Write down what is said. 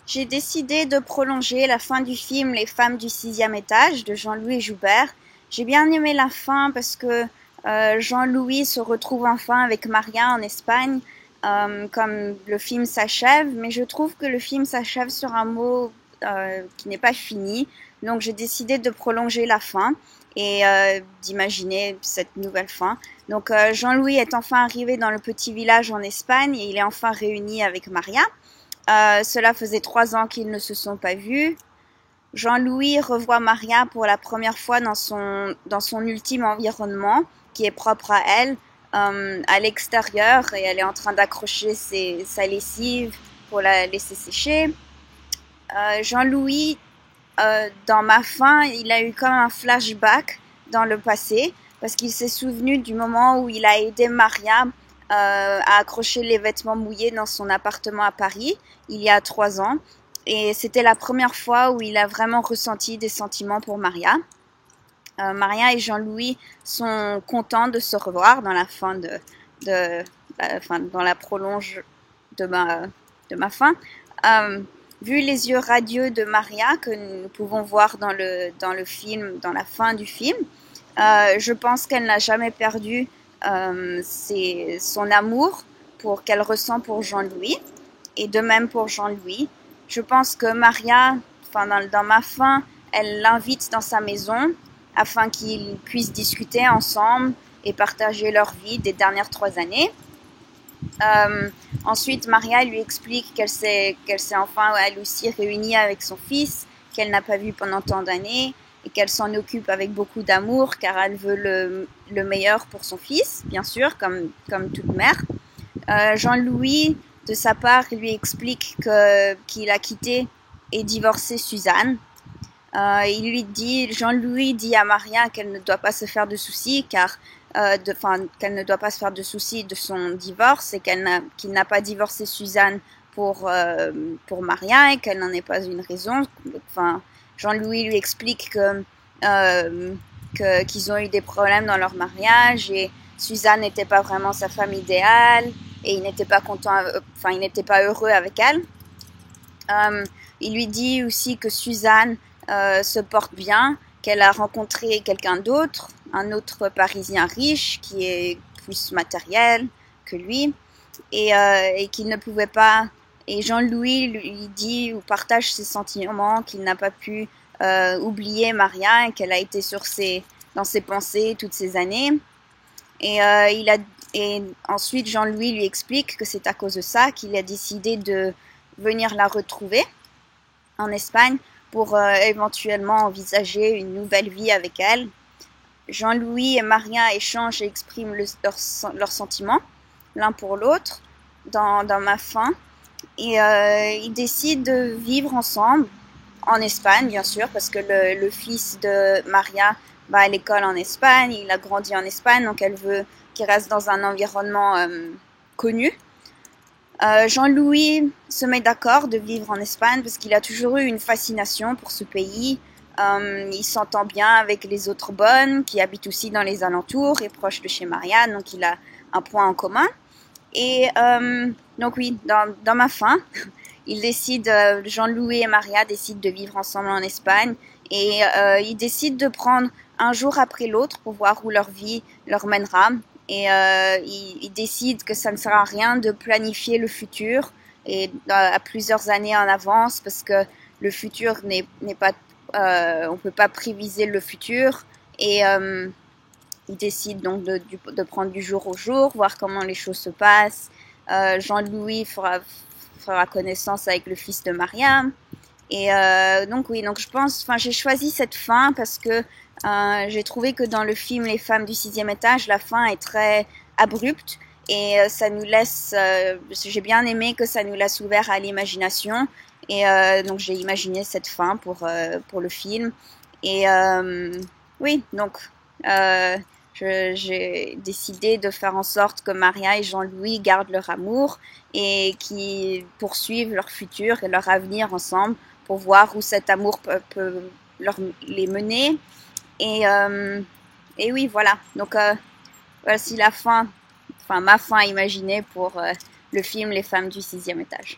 J'ai décidé de prolonger la fin du film Les femmes du sixième étage de Jean-Louis Joubert. J'ai bien aimé la fin parce que Jean-Louis se retrouve enfin avec Maria en Espagne, comme le film s'achève, mais je trouve que le film s'achève sur un mot qui n'est pas fini. Donc j'ai décidé de prolonger la fin et d'imaginer cette nouvelle fin. Donc Jean-Louis est enfin arrivé dans le petit village en Espagne et il est enfin réuni avec Maria. Cela faisait 3 ans qu'ils ne se sont pas vus. Jean-Louis revoit Maria pour la première fois dans son ultime environnement, qui est propre à elle, à l'extérieur, et elle est en train d'accrocher sa lessive pour la laisser sécher. Jean-Louis, dans Ma fin, il a eu comme un flashback dans le passé, parce qu'il s'est souvenu du moment où il a aidé Maria à accrocher les vêtements mouillés dans son appartement à Paris, il y a 3 ans. Et c'était la première fois où il a vraiment ressenti des sentiments pour Maria. Maria et Jean-Louis sont contents de se revoir dans la fin dans la prolonge de ma fin. Vu les yeux radieux de Maria que nous pouvons voir dans le film, dans la fin du film, je pense qu'elle n'a jamais perdu son amour qu'elle ressent pour Jean-Louis, et de même pour Jean-Louis. Je pense que Maria, dans Ma fin, elle l'invite dans sa maison afin qu'ils puissent discuter ensemble et partager leur vie des dernières 3 années. Ensuite, Maria lui explique qu'elle s'est enfin elle aussi réunie avec son fils, qu'elle n'a pas vu pendant tant d'années, et qu'elle s'en occupe avec beaucoup d'amour car elle veut le meilleur pour son fils, bien sûr, comme toute mère. Jean-Louis, de sa part, lui explique qu'il a quitté et divorcé Suzanne. Jean-Louis dit à Maria qu'elle ne doit pas se faire de soucis qu'elle ne doit pas se faire de soucis de son divorce et qu'il n'a pas divorcé Suzanne pour Maria et qu'elle n'en est pas une raison. Jean-Louis lui explique qu'ils ont eu des problèmes dans leur mariage et Suzanne n'était pas vraiment sa femme idéale et il n'était pas il n'était pas heureux avec elle. Il lui dit aussi que Suzanne se porte bien, qu'elle a rencontré quelqu'un d'autre, un autre Parisien riche qui est plus matériel que lui, et qu'il ne pouvait pas. Et Jean-Louis lui dit ou partage ses sentiments, qu'il n'a pas pu oublier Maria et qu'elle a été dans ses pensées toutes ces années. Et ensuite, Jean-Louis lui explique que c'est à cause de ça qu'il a décidé de venir la retrouver en Espagne pour éventuellement envisager une nouvelle vie avec elle. Jean-Louis et Maria échangent et expriment leurs sentiments l'un pour l'autre dans Ma fin. Et ils décident de vivre ensemble en Espagne, bien sûr, parce que le fils de Maria va à l'école en Espagne, il a grandi en Espagne, donc elle veut qu'il reste dans un environnement connu. Jean-Louis se met d'accord de vivre en Espagne parce qu'il a toujours eu une fascination pour ce pays. Il s'entend bien avec les autres bonnes qui habitent aussi dans les alentours et proches de chez Maria, donc il a un point en commun. Et donc oui, dans Ma fin, Jean-Louis et Maria décident de vivre ensemble en Espagne et ils décident de prendre un jour après l'autre pour voir où leur vie leur mènera. Et ils décident que ça ne sert à rien de planifier le futur et à plusieurs années en avance parce que le futur n'est pas, on peut pas préviser le futur. Et ils décident donc de prendre du jour au jour, voir comment les choses se passent. Jean-Louis fera connaissance avec le fils de Maria. Et donc je pense, j'ai choisi cette fin parce que j'ai trouvé que dans le film Les femmes du sixième étage, la fin est très abrupte et ça nous laisse, j'ai bien aimé que ça nous laisse ouvert à l'imagination et donc j'ai imaginé cette fin pour le film. Et oui, donc j'ai décidé de faire en sorte que Maria et Jean-Louis gardent leur amour et qu'ils poursuivent leur futur et leur avenir ensemble pour voir où cet amour peut les mener. Et oui, voilà. Donc, voici ma fin imaginée pour le film Les femmes du sixième étage.